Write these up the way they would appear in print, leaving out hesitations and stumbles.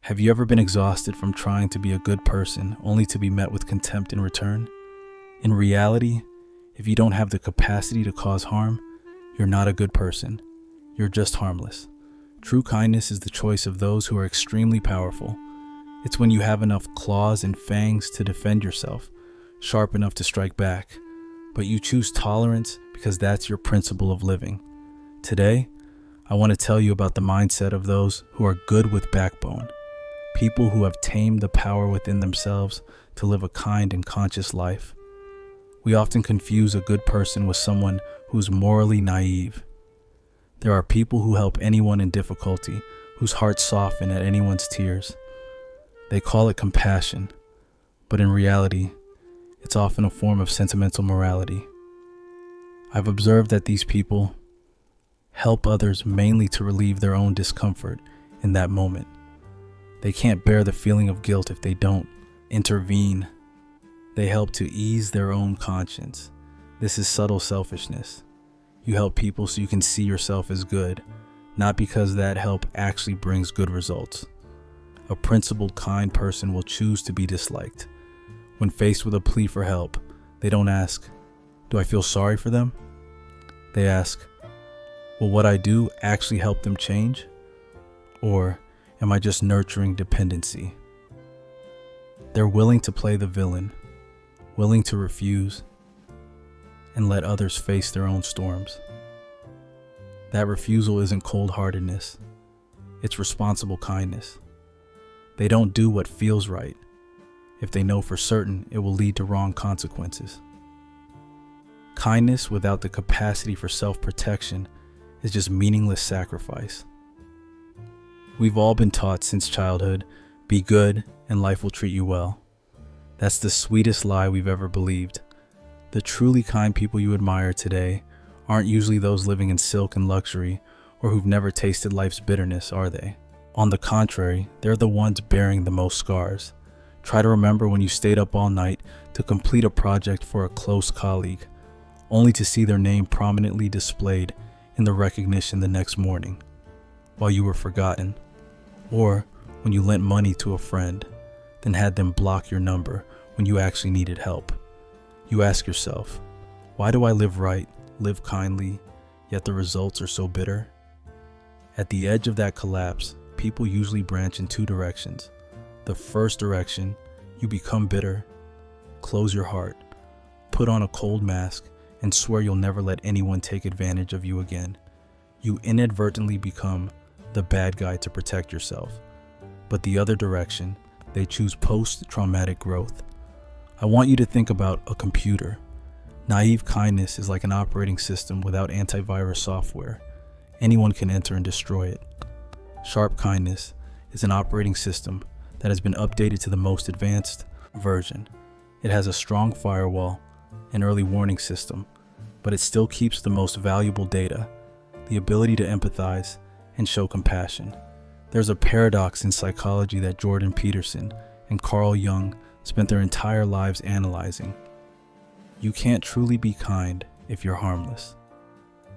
Have you ever been exhausted from trying to be a good person only to be met with contempt in return? In reality, if you don't have the capacity to cause harm, you're not a good person. You're just harmless. True kindness is the choice of those who are extremely powerful. It's when you have enough claws and fangs to defend yourself, sharp enough to strike back, but you choose tolerance because that's your principle of living. Today, I want to tell you about the mindset of those who are good with backbone. People who have tamed the power within themselves to live a kind and conscious life. We often confuse a good person with someone who's morally naive. There are people who help anyone in difficulty, whose hearts soften at anyone's tears. They call it compassion, but in reality, it's often a form of sentimental morality. I've observed that these people help others mainly to relieve their own discomfort in that moment. They can't bear the feeling of guilt if they don't intervene. They help to ease their own conscience. This is subtle selfishness. You help people so you can see yourself as good, not because that help actually brings good results. A principled, kind person will choose to be disliked. When faced with a plea for help, they don't ask, "Do I feel sorry for them?" They ask, "Will what I do actually help them change? Or am I just nurturing dependency?" They're willing to play the villain, willing to refuse, and let others face their own storms. That refusal isn't cold-heartedness, it's responsible kindness. They don't do what feels right if they know for certain it will lead to wrong consequences. Kindness without the capacity for self-protection is just meaningless sacrifice. We've all been taught since childhood, be good and life will treat you well. That's the sweetest lie we've ever believed. The truly kind people you admire today aren't usually those living in silk and luxury or who've never tasted life's bitterness, are they? On the contrary, they're the ones bearing the most scars. Try to remember when you stayed up all night to complete a project for a close colleague, only to see their name prominently displayed in the recognition the next morning, while you were forgotten. Or when you lent money to a friend, then had them block your number when you actually needed help. You ask yourself, why do I live right, live kindly, yet the results are so bitter? At the edge of that collapse, people usually branch in two directions. The first direction, you become bitter, close your heart, put on a cold mask, and swear you'll never let anyone take advantage of you again. You inadvertently become the bad guy to protect yourself. But the other direction, they choose post-traumatic growth. I want you to think about a computer. Naive kindness is like an operating system without antivirus software. Anyone can enter and destroy it. Sharp kindness is an operating system that has been updated to the most advanced version. It has a strong firewall, an early warning system, but it still keeps the most valuable data, the ability to empathize and show compassion. There's a paradox in psychology that Jordan Peterson and Carl Jung spent their entire lives analyzing. You can't truly be kind if you're harmless.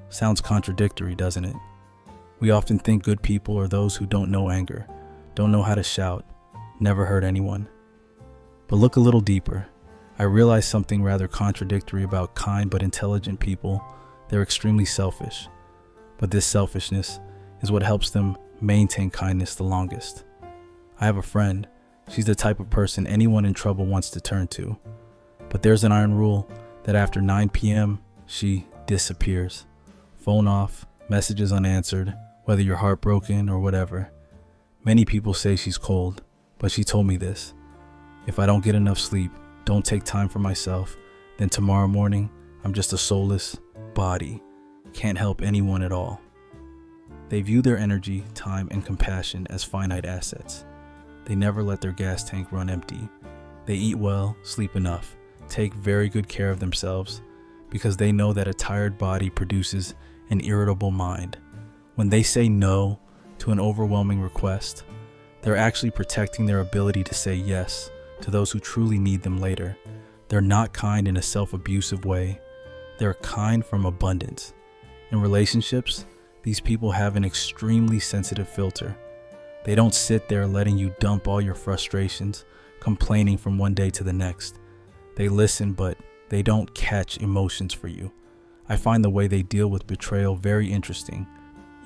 Sounds contradictory, doesn't it? We often think good people are those who don't know anger, don't know how to shout, never hurt anyone. But look a little deeper. I realize something rather contradictory about kind but intelligent people. They're extremely selfish. But this selfishness is what helps them maintain kindness the longest. I have a friend. She's the type of person anyone in trouble wants to turn to. But there's an iron rule that after 9 p.m., she disappears. Phone off, messages unanswered, whether you're heartbroken or whatever. Many people say she's cold, but she told me this. If I don't get enough sleep, don't take time for myself, then tomorrow morning, I'm just a soulless body. Can't help anyone at all. They view their energy, time, and compassion as finite assets. They never let their gas tank run empty. They eat well, sleep enough, take very good care of themselves, because they know that a tired body produces an irritable mind. When they say no to an overwhelming request, they're actually protecting their ability to say yes to those who truly need them later. They're not kind in a self-abusive way. They're kind from abundance. In relationships, these people have an extremely sensitive filter. They don't sit there letting you dump all your frustrations, complaining from one day to the next. They listen, but they don't catch emotions for you. I find the way they deal with betrayal very interesting.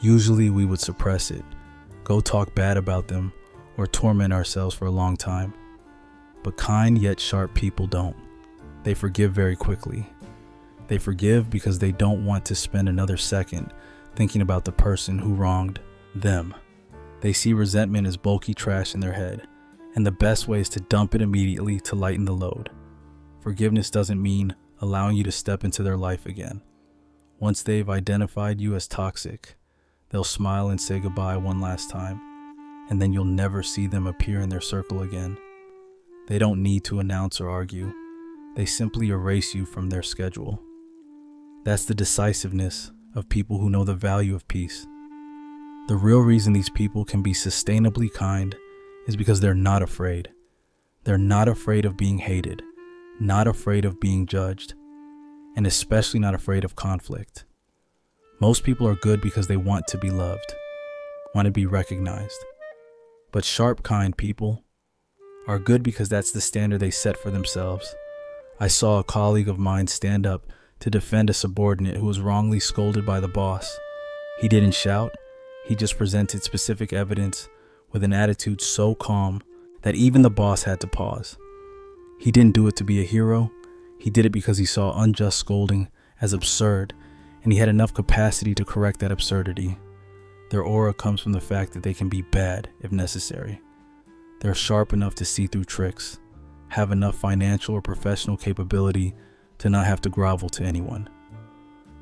Usually we would suppress it, go talk bad about them, or torment ourselves for a long time. But kind yet sharp people don't. They forgive very quickly. They forgive because they don't want to spend another second thinking about the person who wronged them. They see resentment as bulky trash in their head, and the best way is to dump it immediately to lighten the load. Forgiveness doesn't mean allowing you to step into their life again. Once they've identified you as toxic, they'll smile and say goodbye one last time, and then you'll never see them appear in their circle again. They don't need to announce or argue. They simply erase you from their schedule. That's the decisiveness of people who know the value of peace. The real reason these people can be sustainably kind is because they're not afraid. They're not afraid of being hated, not afraid of being judged, and especially not afraid of conflict. Most people are good because they want to be loved, want to be recognized. But sharp, kind people are good because that's the standard they set for themselves. I saw a colleague of mine stand up to defend a subordinate who was wrongly scolded by the boss. He didn't shout. He just presented specific evidence with an attitude so calm that even the boss had to pause. He didn't do it to be a hero. He did it because he saw unjust scolding as absurd, and he had enough capacity to correct that absurdity. Their aura comes from the fact that they can be bad if necessary. They're sharp enough to see through tricks, have enough financial or professional capability to not have to grovel to anyone.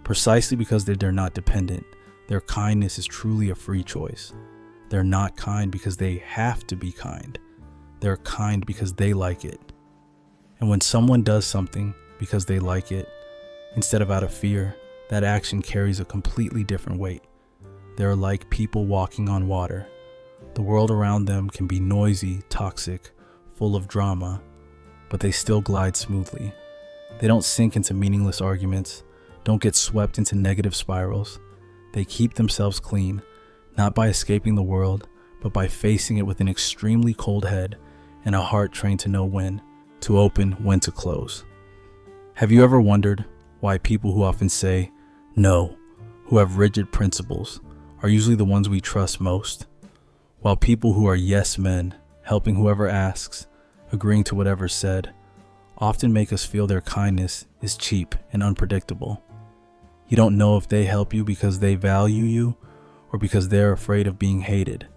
Precisely because they're not dependent, their kindness is truly a free choice. They're not kind because they have to be kind. They're kind because they like it. And when someone does something because they like it, instead of out of fear, that action carries a completely different weight. They're like people walking on water. The world around them can be noisy, toxic, full of drama, but they still glide smoothly. They don't sink into meaningless arguments, don't get swept into negative spirals. They keep themselves clean, not by escaping the world, but by facing it with an extremely cold head and a heart trained to know when to open, when to close. Have you ever wondered why people who often say no, who have rigid principles, are usually the ones we trust most? While people who are yes men, helping whoever asks, agreeing to whatever's said, often make us feel their kindness is cheap and unpredictable. You don't know if they help you because they value you or because they're afraid of being hated.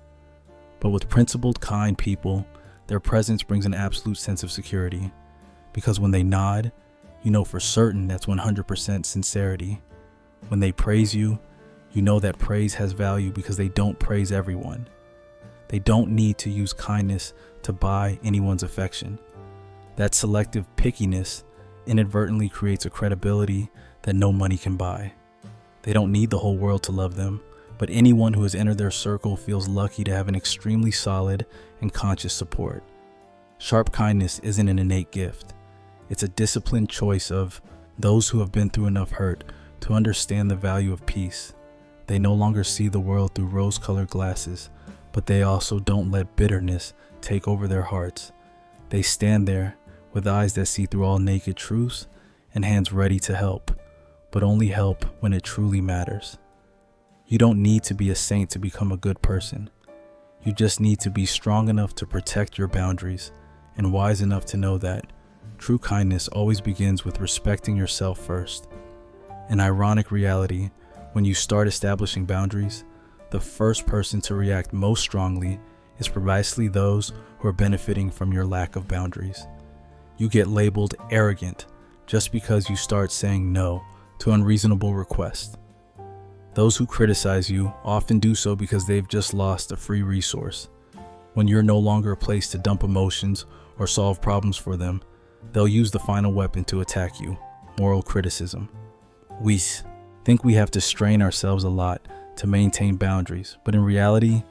But with principled, kind people, their presence brings an absolute sense of security, because when they nod, you know for certain that's 100% sincerity. When they praise you, you know that praise has value because they don't praise everyone. They don't need to use kindness to buy anyone's affection. That selective pickiness inadvertently creates a credibility that no money can buy. They don't need the whole world to love them, but anyone who has entered their circle feels lucky to have an extremely solid and conscious support. Sharp kindness isn't an innate gift. It's a disciplined choice of those who have been through enough hurt to understand the value of peace. They no longer see the world through rose-colored glasses, but they also don't let bitterness take over their hearts. They stand there with eyes that see through all naked truths and hands ready to help, but only help when it truly matters. You don't need to be a saint to become a good person. You just need to be strong enough to protect your boundaries and wise enough to know that true kindness always begins with respecting yourself first. An ironic reality, when you start establishing boundaries, the first person to react most strongly is precisely those who are benefiting from your lack of boundaries. You get labeled arrogant just because you start saying no to unreasonable requests. Those who criticize you often do so because they've just lost a free resource. When you're no longer a place to dump emotions or solve problems for them, they'll use the final weapon to attack you: moral criticism. We think we have to strain ourselves a lot to maintain boundaries, but in reality,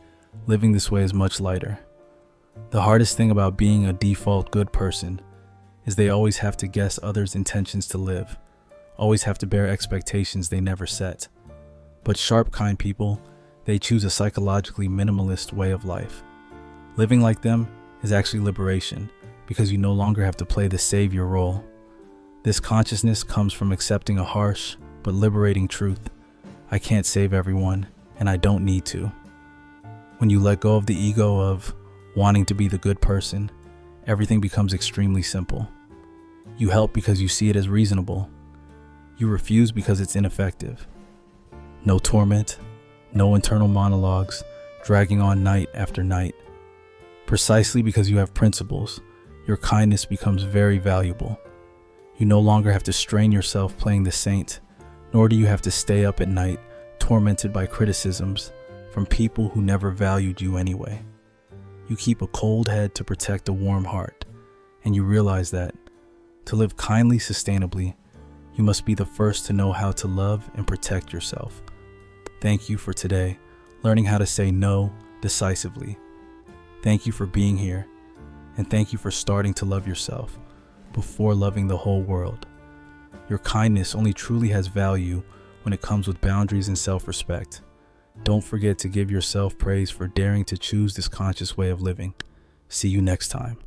living this way is much lighter. The hardest thing about being a default good person is they always have to guess others' intentions to live, always have to bear expectations they never set. But sharp, kind people They choose a psychologically minimalist way of life. Living like them is actually liberation because you no longer have to play the savior role. This consciousness comes from accepting a harsh but liberating truth. I can't save everyone, and I don't need to. When you let go of the ego of wanting to be the good person, everything becomes extremely simple. You help because you see it as reasonable. You refuse because it's ineffective. No torment, no internal monologues dragging on night after night. Precisely because you have principles, your kindness becomes very valuable. You no longer have to strain yourself playing the saint, nor do you have to stay up at night tormented by criticisms from people who never valued you anyway. You keep a cold head to protect a warm heart, and you realize that to live kindly sustainably, you must be the first to know how to love and protect yourself. Thank you for today, learning how to say no decisively. Thank you for being here, and thank you for starting to love yourself before loving the whole world. Your kindness only truly has value when it comes with boundaries and self-respect. Don't forget to give yourself praise for daring to choose this conscious way of living. See you next time.